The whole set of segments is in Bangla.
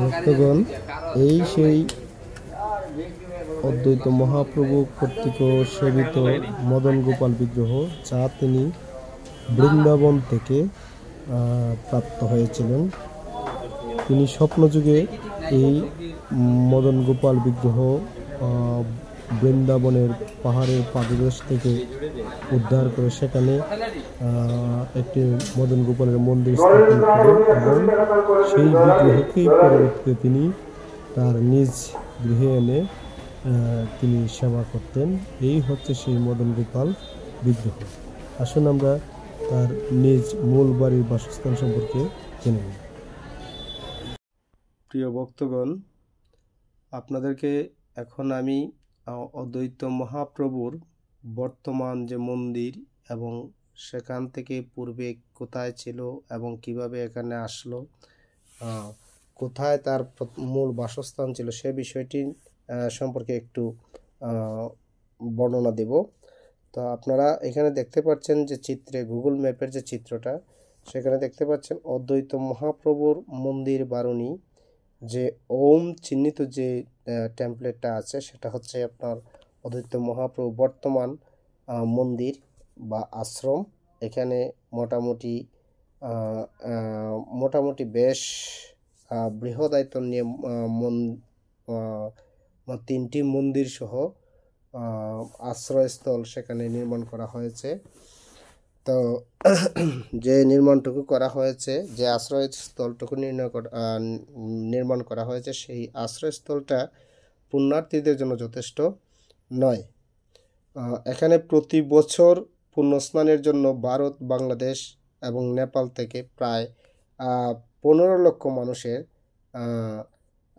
ভক্তগণ, এই সেই অদ্বৈত মহাপ্রভু কর্তৃক সেবিত মদন গোপাল বিগ্রহ, যা তিনি বৃন্দাবন থেকে প্রাপ্ত হয়েছিলেন। তিনি স্বপ্নযুগে এই মদন গোপাল বিগ্রহ বৃন্দাবনের পাহাড়ের পাদদেশ থেকে উদ্ধার করে সেখানে একটি মদন গোপালের মন্দির স্থাপন করেন এবং সেই বিগ্রহকেই পরবর্তীতে তিনি তার নিজ গৃহে এনে তিনি সেবা করতেন। এই হচ্ছে সেই মদন গোপাল বিগ্রহ। আসুন আমরা তার নিজ মূল বাড়ির বাসস্থান সম্পর্কে জেনে নিই। প্রিয় ভক্তগণ, আপনাদেরকে এখন আমি অদ্বৈত মহাপ্রভুর বর্তমান যে মন্দির এবং সেখান থেকে পূর্বে কোথায় ছিল এবং কিভাবে এখানে আসলো, কোথায় তার মূল বাসস্থান ছিল, সে বিষয়টি সম্পর্কে একটু বর্ণনা দেব। তো আপনারা এখানে দেখতে পাচ্ছেন যে চিত্রে, গুগল ম্যাপের যে চিত্রটা, সেখানে দেখতে পাচ্ছেন অদ্বৈত মহাপ্রভুর মন্দির বারুণী, যে ওম চিহ্নিত যে টেমপ্লেটটা আছে সেটা হচ্ছে আপনার অদ্বৈত মহাপ্রভু বর্তমান মন্দির বা আশ্রম। এখানে মোটামুটি বেশ বৃহদায়তন নিয়ে তিনটি মন্দির সহ আশ্রয়স্থল সেখানে নির্মাণ করা হয়েছে। তো যে নির্মাণটুকু করা হয়েছে, যে আশ্রয়স্থলটুকু নির্মাণ করা হয়েছে, সেই আশ্রয়স্থলটা পুণ্যার্থীদের জন্য যথেষ্ট নয়। এখানে প্রতি বছর পুণ্যস্নানের জন্য ভারত, বাংলাদেশ এবং নেপাল থেকে প্রায় 15 লক্ষ মানুষের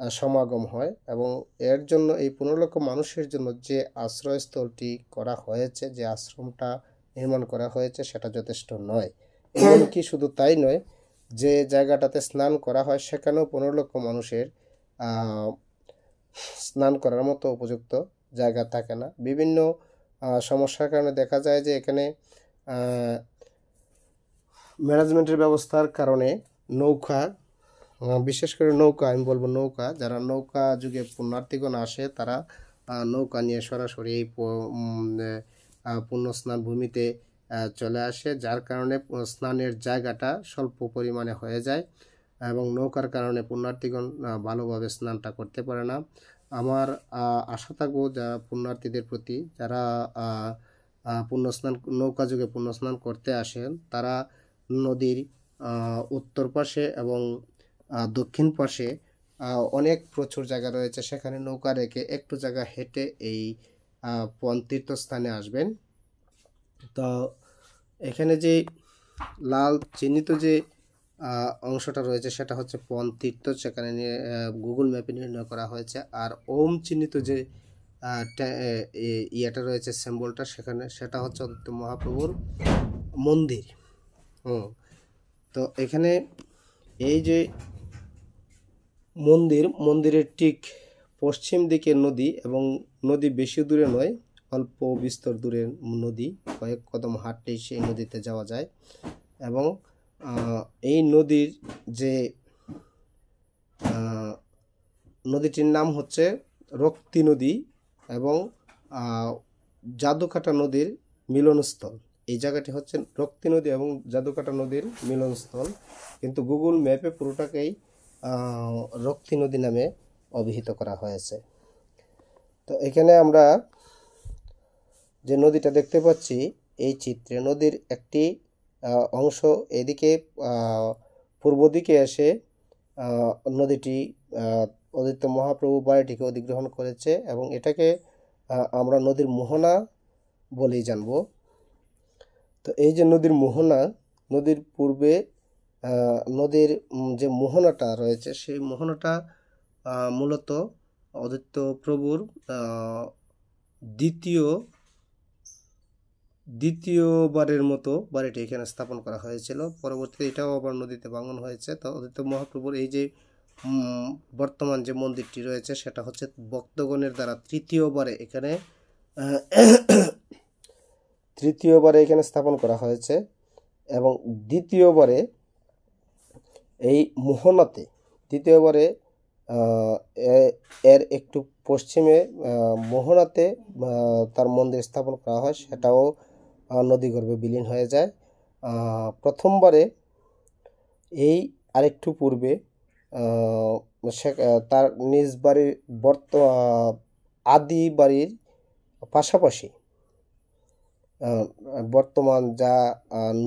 সমাগম হয় এবং এর জন্য এই 15 লক্ষ মানুষের জন্য যে আশ্রয়স্থলটি করা হয়েছে, যে আশ্রমটা নির্মাণ করা হয়েছে, সেটা যথেষ্ট নয়। এমনকি শুধু তাই নয়, যে জায়গাটাতে স্নান করা হয় সেখানেও 15 লক্ষ মানুষের স্নান করার মতো উপযুক্ত জায়গা থাকে না। বিভিন্ন সমস্যার কারণে দেখা যায় যে এখানে ম্যানেজমেন্টের ব্যবস্থার কারণে নৌকা, বিশেষ করে নৌকা, আমি বলবো নৌকা, যারা নৌকা যুগে পুণ্যার্থীগণ আসে তারা নৌকা নিয়ে সরাসরি এই পুণ্যস্নান ভূমিতে চলে আসে, যার কারণে স্নানের জায়গাটা স্বল্প পরিমাণে হয়ে যায় এবং নৌকার কারণে পুণ্যার্থীগণ ভালোভাবে স্নানটা করতে পারে না। আমার আশা থাকবো যারা পুণ্যার্থীদের প্রতি, যারা নৌকা যুগে পুণ্যস্নান করতে আসেন, তারা নদীর উত্তর পাশে এবং দক্ষিণ পাশে অনেক প্রচুর জায়গা রয়েছে, সেখানে নৌকা রেখে একটু জায়গা হেঁটে এই তীর্থস্থানে আসবেন। তো এখানে যে লাল চিহ্নিত যে অংশটা রয়েছে সেটা হচ্ছে পন তীর্থ, সেখানে গুগল ম্যাপে নির্ণয় করা হয়েছে। আর ওম চিহ্নিত যে ইয়েটা রয়েছে, সিম্বলটা, সেটা হচ্ছে অদ্বৈত মহাপ্রভুর মন্দির। তো এখানে এই যে মন্দিরের ঠিক পশ্চিম দিকে নদী, এবং নদী বেশি দূরে নয়, অল্প বিস্তর দূরের নদী, কয়েক কদম হাঁটলেই সেই নদীতে যাওয়া যায়। এবং এই নদীর যে নদীটির নাম হচ্ছে রক্তি নদী এবং জাদুকাটা নদীর মিলনস্থল। এই জায়গাটি হচ্ছে রক্তি নদী এবং জাদুকাটা নদীর মিলনস্থল, কিন্তু গুগল ম্যাপে পুরোটাকেই রক্তি নদী নামে অভিহিত করা হয়েছে। তো এখানে আমরা যে নদীটা দেখতে পাচ্ছি এই চিত্রে, নদীর একটি অংশ এদিকে পূর্ব দিকে এসে নদীটি অদ্বৈত মহাপ্রভু বাড়িটিকে অধিগ্রহণ করেছে এবং এটাকে আমরা নদীর মোহনা বলেই জানব। তো এই যে নদীর মোহনা, নদীর পূর্বে নদীর যে মোহনাটা রয়েছে, সেই মোহনাটা মূলত অদ্বৈত প্রভুর দ্বিতীয়বারের মতো বাড়িটি এখানে স্থাপন করা হয়েছিল। পরবর্তীতে এটাও আবার নদীতে ভাঙন হয়েছে। তো অদ্বৈত মহাপ্রভুর এই যে বর্তমান যে মন্দিরটি রয়েছে সেটা হচ্ছে ভক্তগণের দ্বারা তৃতীয়বারে এখানে স্থাপন করা হয়েছে এবং দ্বিতীয়বারে এই মোহনাতে দ্বিতীয়বারে এর একটু পশ্চিমে মোহনাতে তার মন্দির স্থাপন করা হয়, সেটাও নদীগর্ভে বিলীন হয়ে যায়। প্রথমবারে এই আরেকটু পূর্বে তার নিজ বাড়ির আদি বাড়ির পাশাপাশি বর্তমান যা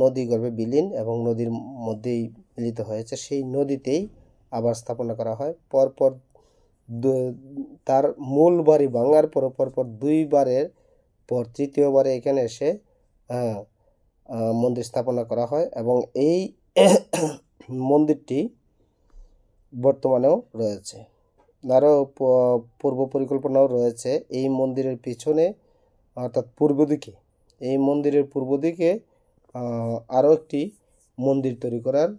নদীগর্ভে বিলীন এবং নদীর মধ্যেই মিলিত হয়েছে, সেই নদীতেই আবার স্থাপনা করা হয়। পরপর তার মূল বাড়ি ভাঙার পরপর দুইবারের পর তৃতীয়বারে এখানে এসে মন্দির স্থাপনা করা হয় এবং এই মন্দিরটি বর্তমানেও রয়েছে। আরও পূর্ব পরিকল্পনাও রয়েছে এই মন্দিরের পিছনে, অর্থাৎ পূর্ব দিকে, এই মন্দিরের পূর্ব দিকে আরও একটি মন্দির তৈরি করার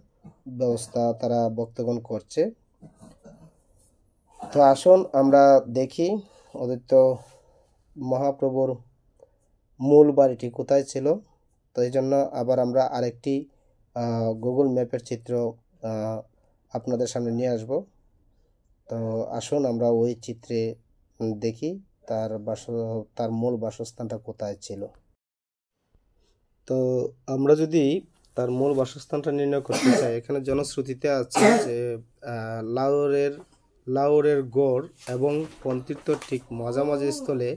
ব্যবস্থা তারা ভক্তগণ করছে। তো আসুন আমরা দেখি অদ্বৈত মহাপ্রভুর মূল বাড়িটি কোথায় ছিল। তো এই জন্য আবার আমরা আরেকটি গুগল ম্যাপের চিত্র আপনাদের সামনে নিয়ে আসব। তো আসুন আমরা ওই চিত্রে দেখি তার মূল বাসস্থানটা কোথায় ছিল। তো আমরা যদি তার মূল বাসস্থানটা নির্ণয় করতে চাই, এখানে জনশ্রুতিতে আছে যে লাউরের গড় এবং পন্তীর্থর ঠিক মাঝামাঝি স্থলে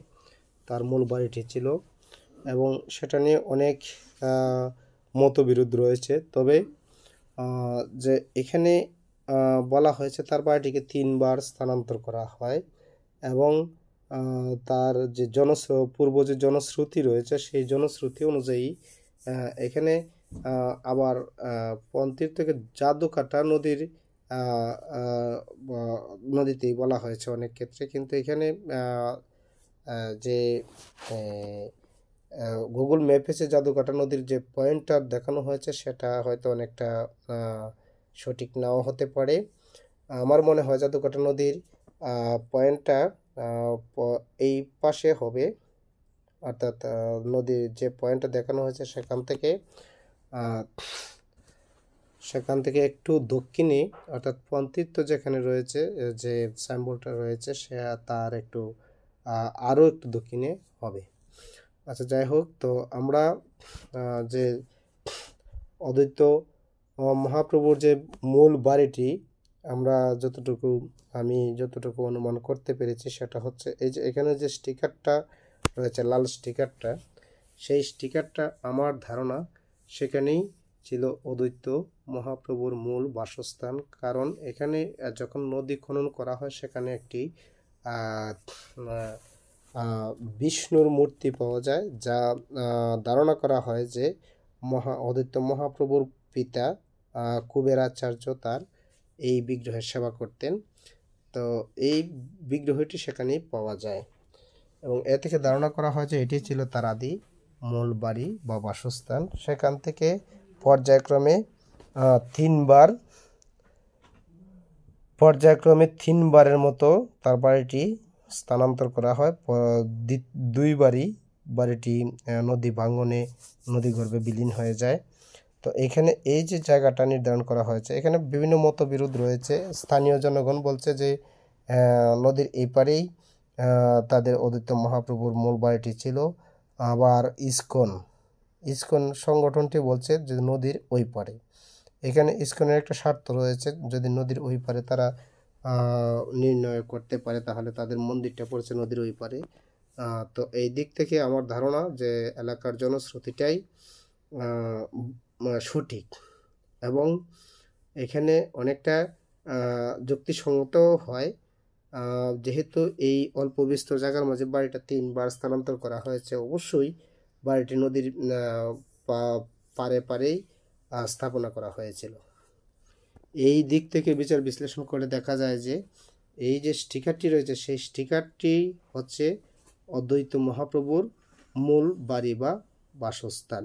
তার মূল বাড়িটি ছিল এবং সেটা নিয়ে অনেক মতবিরোধ রয়েছে। তবে যে এখানে বলা হয়েছে তার বাড়িটিকে 3 বার স্থানান্তর করা হয় এবং তার যে পূর্ব যে জনশ্রুতি রয়েছে সেই জনশ্রুতি অনুযায়ী এখানে আবার পন্তীর থেকে জাদুকাটা নদীতেই বলা হয়েছে অনেক ক্ষেত্রে, কিন্তু এখানে যে গুগল ম্যাপে যে জাদুকাটা নদীর যে পয়েন্টটা দেখানো হয়েছে সেটা হয়তো অনেকটা সঠিক নাও হতে পারে। আমার মনে হয় জাদুকাটা নদীর পয়েন্টটা এই পাশে হবে, অর্থাৎ নদীর যে পয়েন্টটা দেখানো হয়েছে সেখান থেকে একটু দক্ষিণে, অর্থাৎ পন্তীর্থ যেখানে রয়েছে যে সাইনবোর্ডটা রয়েছে সে তার একটু আরও একটু দক্ষিণে হবে। আচ্ছা, যাই হোক, তো আমরা যে অদ্বৈত মহাপ্রভুর যে মূল বাড়িটি আমি যতটুকু অনুমান করতে পেরেছি সেটা হচ্ছে এই যে এখানে যে স্টিকারটা রয়েছে, লাল স্টিকারটা, সেই স্টিকারটা আমার ধারণা সেখানেই ছিল অদ্বৈত মহাপ্রভুর মূল বাসস্থান। কারণ এখানে যখন নদী খনন করা হয় সেখানে একটি বিষ্ণুর মূর্তি পাওয়া যায়, যা ধারণা করা হয় যে অদ্বৈত মহাপ্রভুর পিতা কুবেরাচার্য তার এই বিগ্রহের সেবা করতেন। তো এই বিগ্রহটি সেখানেই পাওয়া যায় এবং এ থেকে ধারণা করা হয় যে এটি ছিল তার আদি মূল বাড়ি বা বাসস্থান। সেখান থেকে পর্যায়ক্রমে 3 বারের মতো তার বাড়িটি স্থানান্তর করা হয়। 2 বাড়িটি নদী ভাঙনে নদীগর্ভে বিলীন হয়ে যায়। তো এখানে এই যে জায়গাটা নির্ধারণ করা হয়েছে, এখানে বিভিন্ন মতবিরোধ রয়েছে। স্থানীয় জনগণ বলছে যে নদীর এই পারেই তাদের অদ্বৈত মহাপ্রভুর মূল বাড়িটি ছিল। আবার ইসকন সংগঠনটি বলছে যে নদীর ওই পারে। এখানে ইসকনের একটা স্বার্থ রয়েছে, যদি নদীর ওই পারে তারা নির্ণয় করতে পারে তাহলে তাদের মন্দিরটা পড়ছে নদীর ওই পারে। তো এই দিক থেকে আমার ধারণা যে এলাকার জনশ্রুতিটাই সঠিক এবং এখানে অনেকটা যুক্তিসঙ্গত হয়, যেহেতু এই অল্প বিস্তর জায়গার মাঝে বাড়িটা 3 বার স্থানান্তর করা হয়েছে। অবশ্যই বাড়িটি নদীর পারেই স্থাপনা করা হয়েছিল। এই দিক থেকে বিচার বিশ্লেষণ করে দেখা যায় যে এই যে স্টিকারটি রয়েছে সেই স্টিকারটি হচ্ছে অদ্বৈত মহাপ্রভুর মূল বাড়ি বা বাসস্থান।